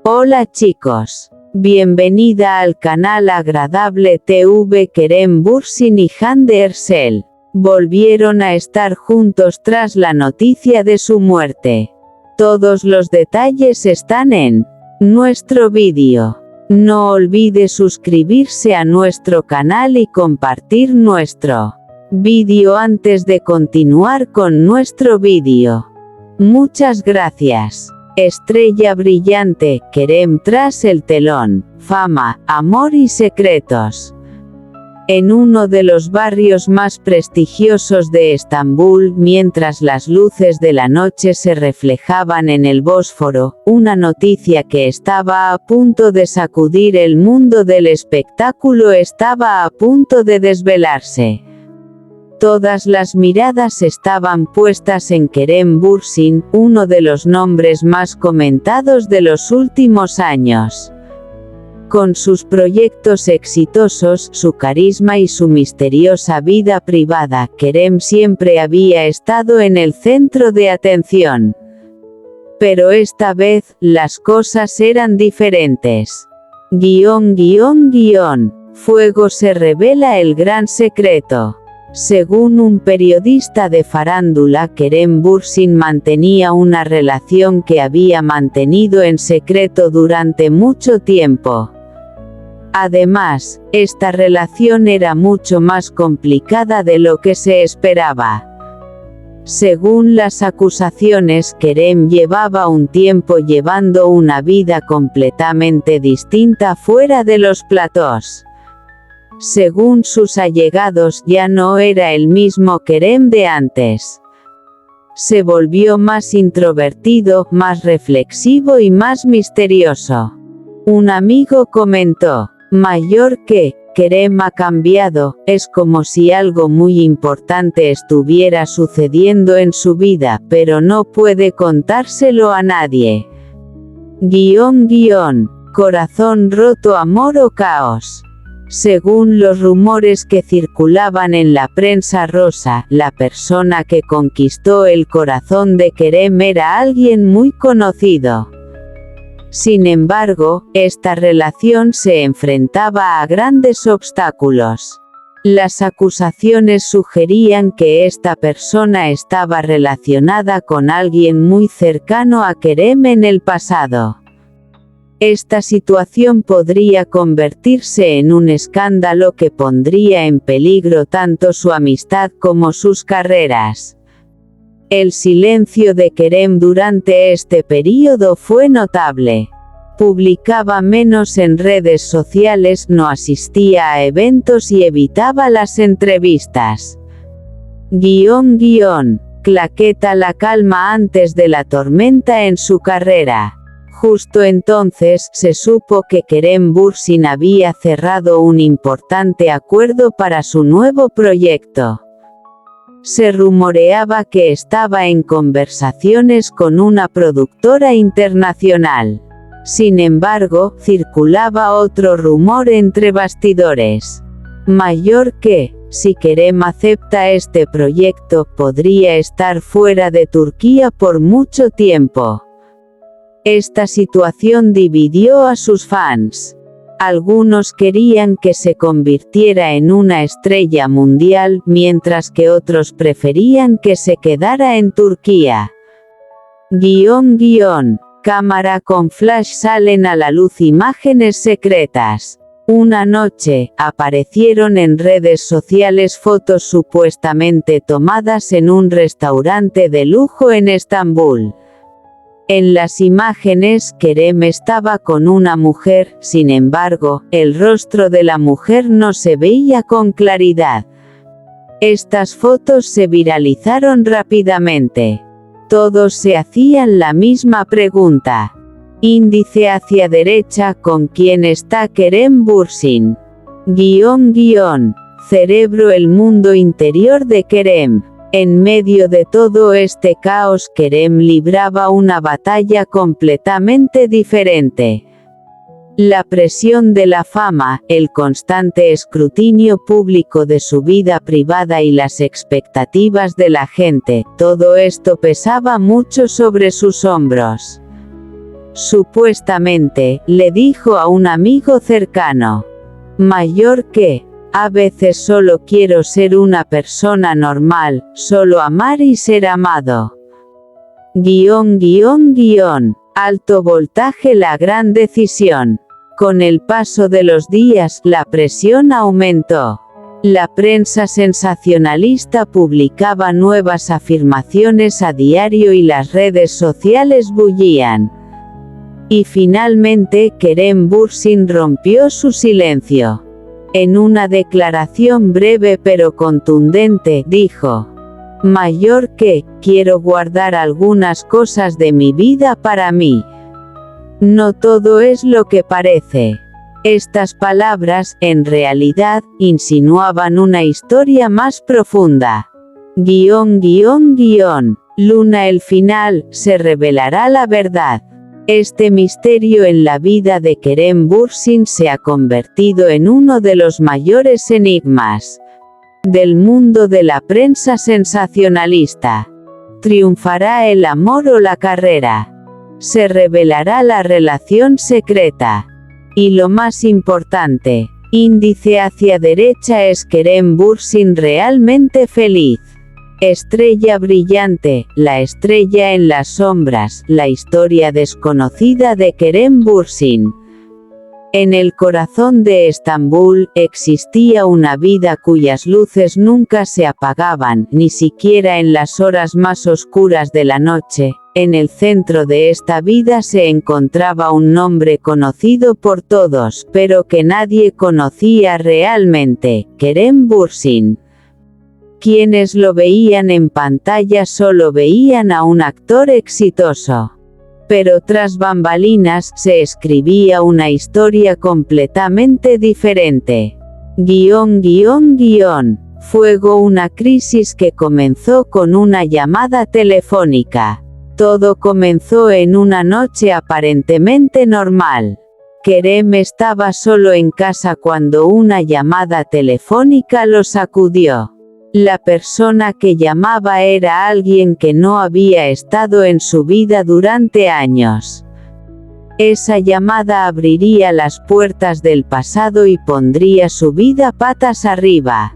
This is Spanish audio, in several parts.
Hola chicos. Bienvenida al canal Agradable TV. Kerem Bürsin y Hande Erçel volvieron a estar juntos tras la noticia de su muerte. Todos los detalles están en nuestro vídeo. No olvide suscribirse a nuestro canal y compartir nuestro vídeo antes de continuar con nuestro vídeo. Muchas gracias. Estrella brillante, Kerem tras el telón, fama, amor y secretos. En uno de los barrios más prestigiosos de Estambul, mientras las luces de la noche se reflejaban en el Bósforo, una noticia que estaba a punto de sacudir el mundo del espectáculo estaba a punto de desvelarse. Todas las miradas estaban puestas en Kerem Bürsin, uno de los nombres más comentados de los últimos años. Con sus proyectos exitosos, su carisma y su misteriosa vida privada, Kerem siempre había estado en el centro de atención. Pero esta vez, las cosas eran diferentes. Fuego se revela el gran secreto. Según un periodista de farándula, Kerem Bürsin mantenía una relación que había mantenido en secreto durante mucho tiempo. Además, esta relación era mucho más complicada de lo que se esperaba. Según las acusaciones, Kerem llevaba un tiempo llevando una vida completamente distinta fuera de los platós. Según sus allegados, ya no era el mismo Kerem de antes. Se volvió más introvertido, más reflexivo y más misterioso. Un amigo comentó: mayor que Kerem ha cambiado, es como si algo muy importante estuviera sucediendo en su vida, pero no puede contárselo a nadie. Corazón roto, amor o caos. Según los rumores que circulaban en la prensa rosa, la persona que conquistó el corazón de Kerem era alguien muy conocido. Sin embargo, esta relación se enfrentaba a grandes obstáculos. Las acusaciones sugerían que esta persona estaba relacionada con alguien muy cercano a Kerem en el pasado. Esta situación podría convertirse en un escándalo que pondría en peligro tanto su amistad como sus carreras. El silencio de Kerem durante este período fue notable. Publicaba menos en redes sociales, no asistía a eventos y evitaba las entrevistas. Claqueta la calma antes de la tormenta en su carrera. Justo entonces, se supo que Kerem Bürsin había cerrado un importante acuerdo para su nuevo proyecto. Se rumoreaba que estaba en conversaciones con una productora internacional. Sin embargo, circulaba otro rumor entre bastidores. Mayor que, si Kerem acepta este proyecto, podría estar fuera de Turquía por mucho tiempo. Esta situación dividió a sus fans. Algunos querían que se convirtiera en una estrella mundial, mientras que otros preferían que se quedara en Turquía. Cámara con flash. Salen a la luz imágenes secretas. Una noche, aparecieron en redes sociales fotos supuestamente tomadas en un restaurante de lujo en Estambul. En las imágenes, Kerem estaba con una mujer, sin embargo, el rostro de la mujer no se veía con claridad. Estas fotos se viralizaron rápidamente. Todos se hacían la misma pregunta. Índice hacia derecha. ¿Con quién está Kerem Bürsin? Cerebro. El mundo interior de Kerem. En medio de todo este caos, Kerem libraba una batalla completamente diferente. La presión de la fama, el constante escrutinio público de su vida privada y las expectativas de la gente, todo esto pesaba mucho sobre sus hombros. Supuestamente, le dijo a un amigo cercano. Mayor que, a veces solo quiero ser una persona normal, solo amar y ser amado. Alto voltaje. La gran decisión. Con el paso de los días, la presión aumentó. La prensa sensacionalista publicaba nuevas afirmaciones a diario y las redes sociales bullían. Y finalmente, Kerem Bürsin rompió su silencio. En una declaración breve pero contundente, dijo: Mayor que, quiero guardar algunas cosas de mi vida para mí. No todo es lo que parece. Estas palabras, en realidad, insinuaban una historia más profunda. Luna. El final, se revelará la verdad. Este misterio en la vida de Kerem Bürsin se ha convertido en uno de los mayores enigmas del mundo de la prensa sensacionalista. ¿Triunfará el amor o la carrera? ¿Se revelará la relación secreta? Y lo más importante, índice hacia derecha, ¿es Kerem Bürsin realmente feliz? Estrella brillante, la estrella en las sombras, la historia desconocida de Kerem Bürsin. En el corazón de Estambul, existía una vida cuyas luces nunca se apagaban, ni siquiera en las horas más oscuras de la noche. En el centro de esta vida se encontraba un nombre conocido por todos, pero que nadie conocía realmente: Kerem Bürsin. Quienes lo veían en pantalla solo veían a un actor exitoso. Pero tras bambalinas se escribía una historia completamente diferente. Fuego. Una crisis que comenzó con una llamada telefónica. Todo comenzó en una noche aparentemente normal. Kerem estaba solo en casa cuando una llamada telefónica lo sacudió. La persona que llamaba era alguien que no había estado en su vida durante años. Esa llamada abriría las puertas del pasado y pondría su vida patas arriba.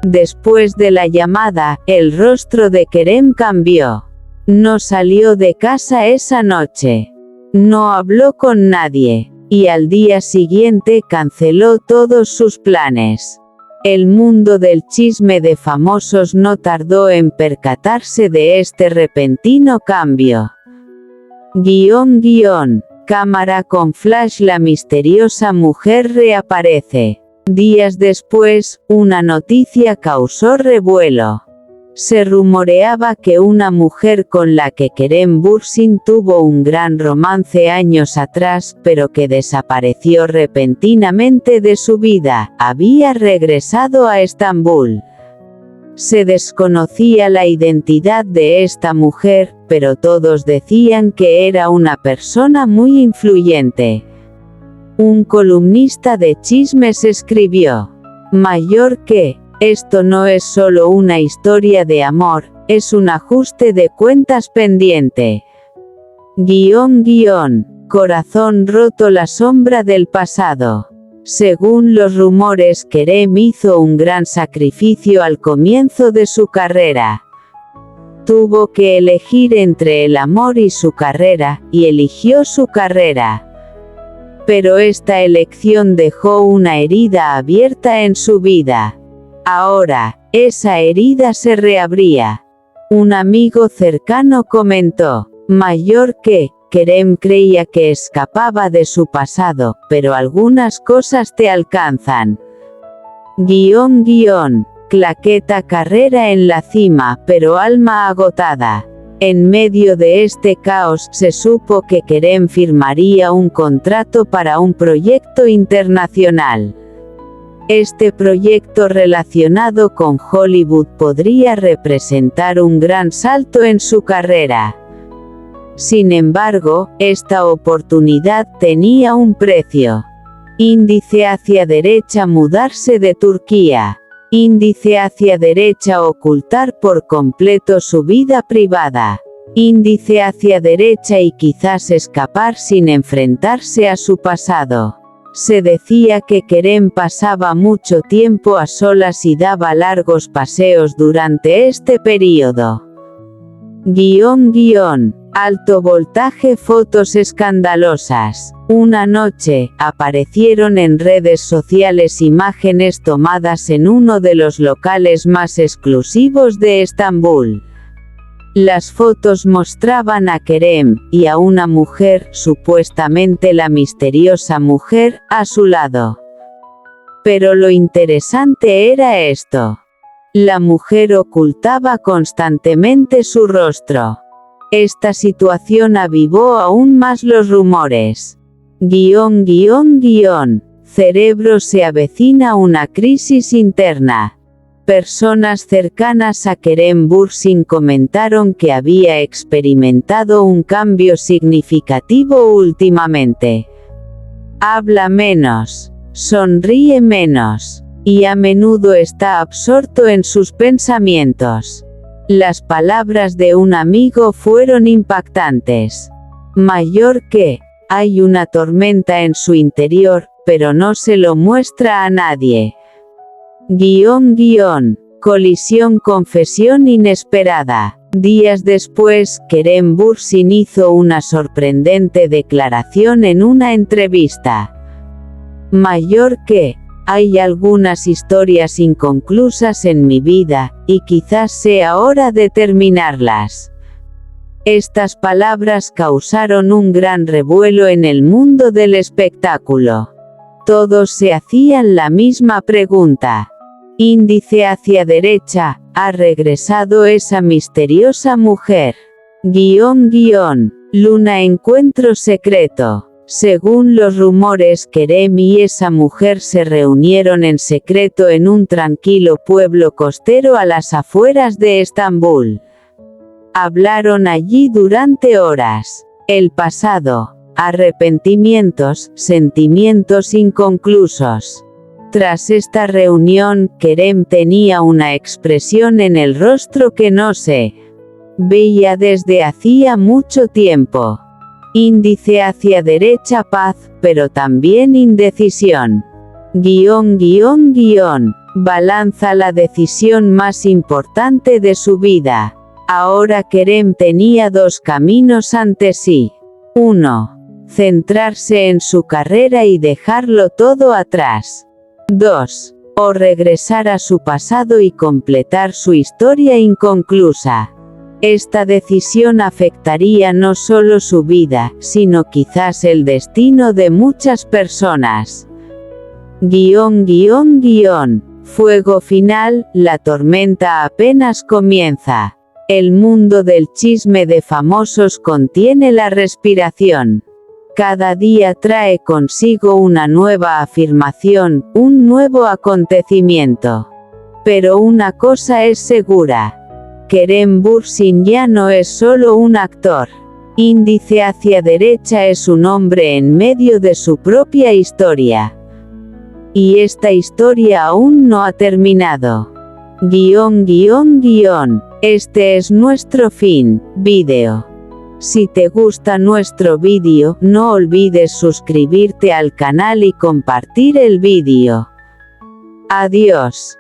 Después de la llamada, el rostro de Kerem cambió. No salió de casa esa noche. No habló con nadie. Y al día siguiente canceló todos sus planes. El mundo del chisme de famosos no tardó en percatarse de este repentino cambio. Cámara con flash. La misteriosa mujer reaparece. Días después, una noticia causó revuelo. Se rumoreaba que una mujer con la que Kerem Bürsin tuvo un gran romance años atrás, pero que desapareció repentinamente de su vida, había regresado a Estambul. Se desconocía la identidad de esta mujer, pero todos decían que era una persona muy influyente. Un columnista de chismes escribió: Mayor que, esto no es solo una historia de amor, es un ajuste de cuentas pendiente. Corazón roto. La sombra del pasado. Según los rumores, Kerem hizo un gran sacrificio al comienzo de su carrera. Tuvo que elegir entre el amor y su carrera, y eligió su carrera. Pero esta elección dejó una herida abierta en su vida. Ahora, esa herida se reabría. Un amigo cercano comentó: Mayor que, Kerem creía que escapaba de su pasado, pero algunas cosas te alcanzan. Claqueta. Carrera en la cima, pero alma agotada. En medio de este caos, se supo que Kerem firmaría un contrato para un proyecto internacional. Este proyecto relacionado con Hollywood podría representar un gran salto en su carrera. Sin embargo, esta oportunidad tenía un precio. Índice hacia derecha. Mudarse de Turquía. Índice hacia derecha. Ocultar por completo su vida privada. índice hacia derecha y quizás escapar sin enfrentarse a su pasado. Se decía que Kerem pasaba mucho tiempo a solas y daba largos paseos durante este período. Alto voltaje. Fotos escandalosas. Una noche, aparecieron en redes sociales imágenes tomadas en uno de los locales más exclusivos de Estambul. Las fotos mostraban a Kerem, y a una mujer, supuestamente la misteriosa mujer, a su lado. Pero lo interesante era esto. La mujer ocultaba constantemente su rostro. Esta situación avivó aún más los rumores. Cerebro. Se avecina una crisis interna. Personas cercanas a Kerem Bürsin comentaron que había experimentado un cambio significativo últimamente. Habla menos, sonríe menos, y a menudo está absorto en sus pensamientos. Las palabras de un amigo fueron impactantes. Mayor que, hay una tormenta en su interior, pero no se lo muestra a nadie. Colisión. Confesión inesperada. Días después, Kerem Bürsin hizo una sorprendente declaración en una entrevista. Mayor que, hay algunas historias inconclusas en mi vida, y quizás sea hora de terminarlas. Estas palabras causaron un gran revuelo en el mundo del espectáculo. Todos se hacían la misma pregunta. Índice hacia derecha. ¿Ha regresado esa misteriosa mujer? Luna. Encuentro secreto. Según los rumores, Kerem y esa mujer se reunieron en secreto en un tranquilo pueblo costero a las afueras de Estambul. Hablaron allí durante horas. El pasado. Arrepentimientos, sentimientos inconclusos. Tras esta reunión, Kerem tenía una expresión en el rostro que no se veía desde hacía mucho tiempo. Índice hacia derecha. Paz, pero también indecisión. Balanza. La decisión más importante de su vida. Ahora Kerem tenía dos caminos ante sí. 1. Centrarse en su carrera y dejarlo todo atrás. 2. O regresar a su pasado y completar su historia inconclusa. Esta decisión afectaría no solo su vida, sino quizás el destino de muchas personas. Fuego final. La tormenta apenas comienza. El mundo del chisme de famosos contiene la respiración. Cada día trae consigo una nueva afirmación, un nuevo acontecimiento. Pero una cosa es segura. Kerem Bürsin ya no es solo un actor. Índice hacia derecha es un hombre en medio de su propia historia. Y esta historia aún no ha terminado. Este es nuestro fin. Vídeo. Si te gusta nuestro vídeo, no olvides suscribirte al canal y compartir el vídeo. Adiós.